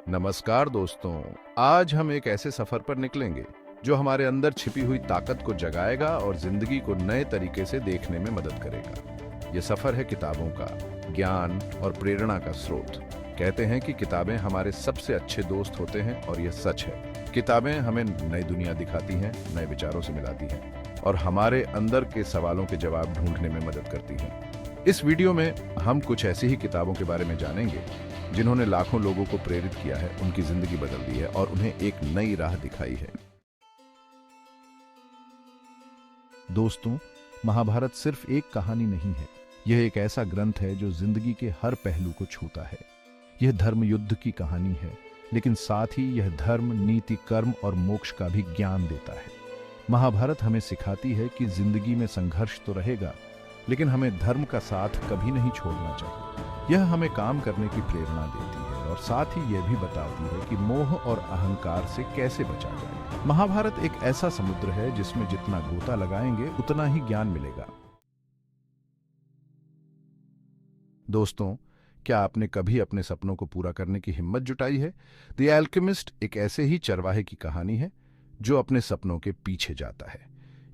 नमस्कार दोस्तों। आज हम एक ऐसे सफर पर निकलेंगे जो हमारे अंदर छिपी हुई ताकत को जगाएगा और जिंदगी को नए तरीके से देखने में मदद करेगा। ये सफर है किताबों का, ज्ञान और प्रेरणा का स्रोत। कहते हैं कि किताबें हमारे सबसे अच्छे दोस्त होते हैं और यह सच है। किताबें हमें नई दुनिया दिखाती हैं, नए विचारों से मिलाती हैं और हमारे अंदर के सवालों के जवाब ढूंढने में मदद करती हैं। इस वीडियो में हम कुछ ऐसी ही किताबों के बारे में जानेंगे जिन्होंने लाखों लोगों को प्रेरित किया है, उनकी जिंदगी बदल दी है और उन्हें एक नई राह दिखाई है। दोस्तों, महाभारत सिर्फ एक कहानी नहीं है, यह एक ऐसा ग्रंथ है जो जिंदगी के हर पहलू को छूता है। यह धर्म युद्ध की कहानी है, लेकिन साथ ही यह धर्म, नीति, कर्म और मोक्ष का भी ज्ञान देता है। महाभारत हमें सिखाती है कि जिंदगी में संघर्ष तो रहेगा, लेकिन हमें धर्म का साथ कभी नहीं छोड़ना चाहिए। यह हमें काम करने की प्रेरणा देती है और साथ ही यह भी बताती है कि मोह और अहंकार से कैसे बचा जाए। महाभारत एक ऐसा समुद्र है जिसमें जितना गोता लगाएंगे उतना ही ज्ञान मिलेगा। दोस्तों, क्या आपने कभी अपने सपनों को पूरा करने की हिम्मत जुटाई है? द एल्केमिस्ट एक ऐसे ही चरवाहे की कहानी है जो अपने सपनों के पीछे जाता है।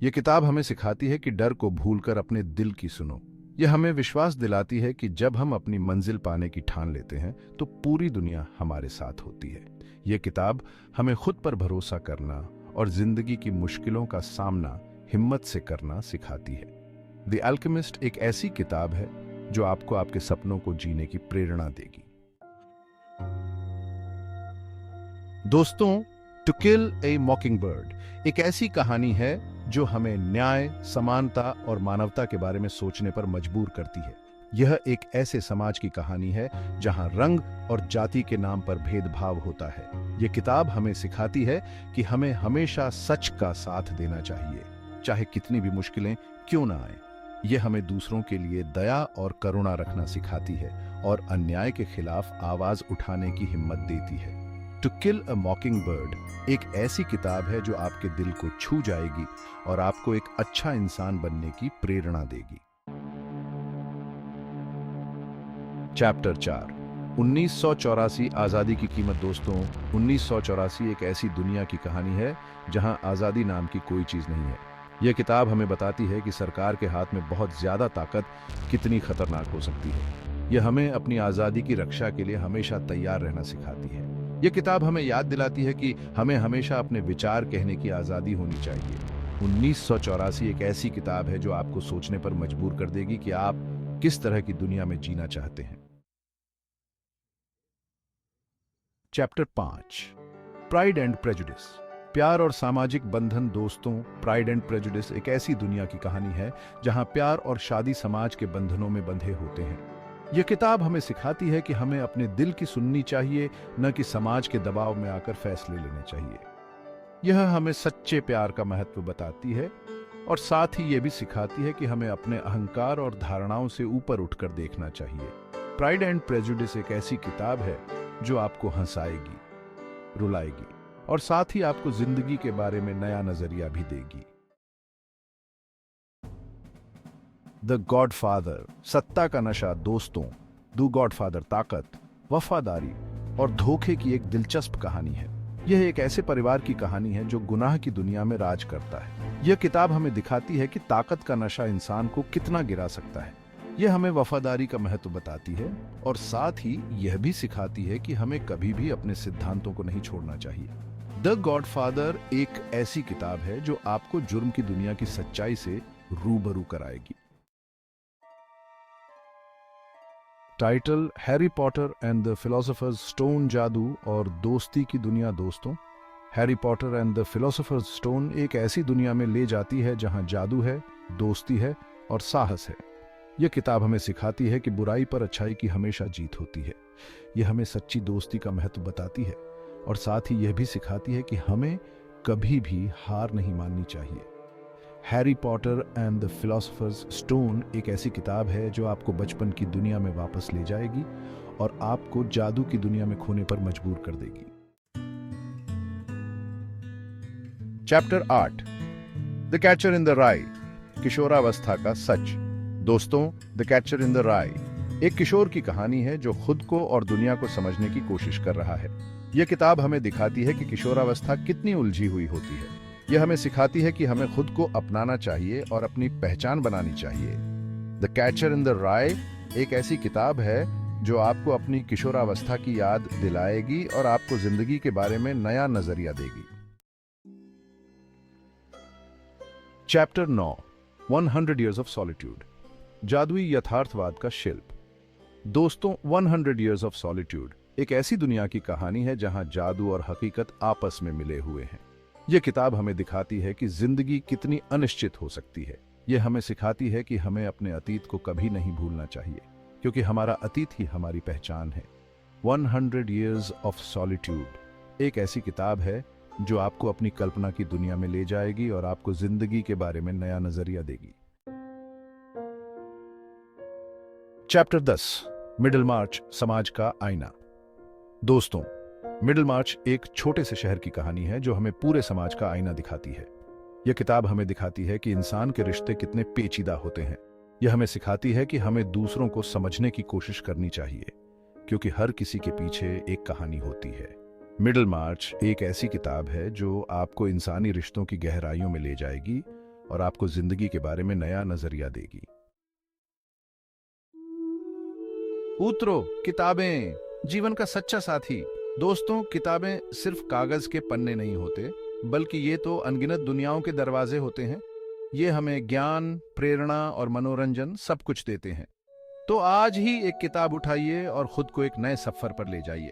यह किताब हमें सिखाती है कि डर को भूलकर अपने दिल की सुनो। यह हमें विश्वास दिलाती है कि जब हम अपनी मंजिल पाने की ठान लेते हैं तो पूरी दुनिया हमारे साथ होती है। यह किताब हमें खुद पर भरोसा करना और जिंदगी की मुश्किलों का सामना हिम्मत से करना सिखाती है। द अल्केमिस्ट एक ऐसी किताब है जो आपको आपके सपनों को जीने की प्रेरणा देगी। दोस्तों, टू किल ए मॉकिंगबर्ड एक ऐसी कहानी है जो हमें न्याय, समानता और मानवता के बारे में सोचने पर मजबूर करती है। यह एक ऐसे समाज की कहानी है जहां रंग और जाति के नाम पर भेदभाव होता है। यह किताब हमें सिखाती है कि हमें हमेशा सच का साथ देना चाहिए, चाहे कितनी भी मुश्किलें क्यों ना आए। यह हमें दूसरों के लिए दया और करुणा रखना सिखाती है और अन्याय के खिलाफ आवाज उठाने की हिम्मत देती है। टू किल अ मॉकिंगबर्ड एक ऐसी किताब है जो आपके दिल को छू जाएगी और आपको एक अच्छा इंसान बनने की प्रेरणा देगी। चैप्टर 4, 1984 आजादी की कीमत। दोस्तों, 1984 एक ऐसी दुनिया की कहानी है जहां आजादी नाम की कोई चीज नहीं है। यह किताब हमें बताती है कि सरकार के हाथ में बहुत ज्यादा ताकत कितनी खतरनाक हो सकती है। यह हमें अपनी आजादी की रक्षा के लिए हमेशा तैयार रहना सिखाती है। यह किताब हमें याद दिलाती है कि हमें हमेशा अपने विचार कहने की आजादी होनी चाहिए। 1984 एक ऐसी किताब है जो आपको सोचने पर मजबूर कर देगी कि आप किस तरह की दुनिया में जीना चाहते हैं। चैप्टर 5, प्राइड एंड प्रेजुडिस प्यार और सामाजिक बंधन। दोस्तों, प्राइड एंड प्रेजुडिस एक ऐसी दुनिया की कहानी है जहां प्यार और शादी समाज के बंधनों में बंधे होते हैं। यह किताब हमें सिखाती है कि हमें अपने दिल की सुननी चाहिए, न कि समाज के दबाव में आकर फैसले लेने चाहिए। यह हमें सच्चे प्यार का महत्व बताती है और साथ ही यह भी सिखाती है कि हमें अपने अहंकार और धारणाओं से ऊपर उठकर देखना चाहिए। प्राइड एंड प्रेजुडिस एक ऐसी किताब है जो आपको हंसाएगी, रुलाएगी और साथ ही आपको जिंदगी के बारे में नया नजरिया भी देगी। द गॉडफादर सत्ता का नशा। दोस्तों, द गॉडफादर ताकत, वफादारी और धोखे की एक दिलचस्प कहानी है। यह एक ऐसे परिवार की कहानी है जो गुनाह की दुनिया में राज करता है। यह किताब हमें दिखाती है कि ताकत का नशा इंसान को कितना गिरा सकता है। यह हमें वफादारी का महत्व बताती है और साथ ही यह भी सिखाती है कि हमें कभी भी अपने सिद्धांतों को नहीं छोड़ना चाहिए। द गॉडफादर एक ऐसी किताब है जो आपको जुर्म की दुनिया की सच्चाई से रूबरू कराएगी। Title, Harry Potter and the philosopher's stone, जादू और दोस्ती की दुनिया। दोस्तों, Harry Potter and the philosopher's stone एक ऐसी दुनिया में ले जाती है जहां जादू है, दोस्ती है और साहस है। यह किताब हमें सिखाती है कि बुराई पर अच्छाई की हमेशा जीत होती है। यह हमें सच्ची दोस्ती का महत्व बताती है और साथ ही यह भी सिखाती है कि हमें कभी भी हार नहीं माननी चाहिए। Harry Potter and the philosopher's stone एक ऐसी किताब है जो आपको बचपन की दुनिया में वापस ले जाएगी और आपको जादू की दुनिया में खोने पर मजबूर कर देगी। Chapter 8, the catcher in the राई किशोरावस्था का सच। दोस्तों, द कैचर इन द राई एक किशोर की कहानी है जो खुद को और दुनिया को समझने की कोशिश कर रहा है। यह किताब हमें दिखाती है कि किशोरावस्था कितनी उलझी हुई होती है। यह हमें सिखाती है कि हमें खुद को अपनाना चाहिए और अपनी पहचान बनानी चाहिए। द कैचर इन द राय एक ऐसी किताब है जो आपको अपनी किशोरावस्था की याद दिलाएगी और आपको जिंदगी के बारे में नया नजरिया देगी। चैप्टर 9 100 Years of Solitude, जादुई यथार्थवाद का शिल्प। दोस्तों, 100 Years of Solitude एक ऐसी दुनिया की कहानी है जहां जादू और हकीकत आपस में मिले हुए हैं। यह किताब हमें दिखाती है कि जिंदगी कितनी अनिश्चित हो सकती है। यह हमें सिखाती है कि हमें अपने अतीत को कभी नहीं भूलना चाहिए, क्योंकि हमारा अतीत ही हमारी पहचान है। 100 Years of Solitude एक ऐसी किताब है जो आपको अपनी कल्पना की दुनिया में ले जाएगी और आपको जिंदगी के बारे में नया नजरिया देगी। चैप्टर 10 मिडिल मार्च, समाज का आईना। दोस्तों, मिडिल मार्च एक छोटे से शहर की कहानी है जो हमें पूरे समाज का आईना दिखाती है। यह किताब हमें दिखाती है कि इंसान के रिश्ते कितने पेचीदा होते हैं। यह हमें सिखाती है कि हमें दूसरों को समझने की कोशिश करनी चाहिए, क्योंकि हर किसी के पीछे एक कहानी होती है। मिडिल मार्च एक ऐसी किताब है जो आपको इंसानी रिश्तों की गहराइयों में ले जाएगी और आपको जिंदगी के बारे में नया नजरिया देगी। पुत्रों, किताबें जीवन का सच्चा साथी। दोस्तों, किताबें सिर्फ कागज के पन्ने नहीं होते, बल्कि ये तो अनगिनत दुनियाओं के दरवाजे होते हैं। ये हमें ज्ञान, प्रेरणा और मनोरंजन सब कुछ देते हैं। तो आज ही एक किताब उठाइए और खुद को एक नए सफर पर ले जाइए।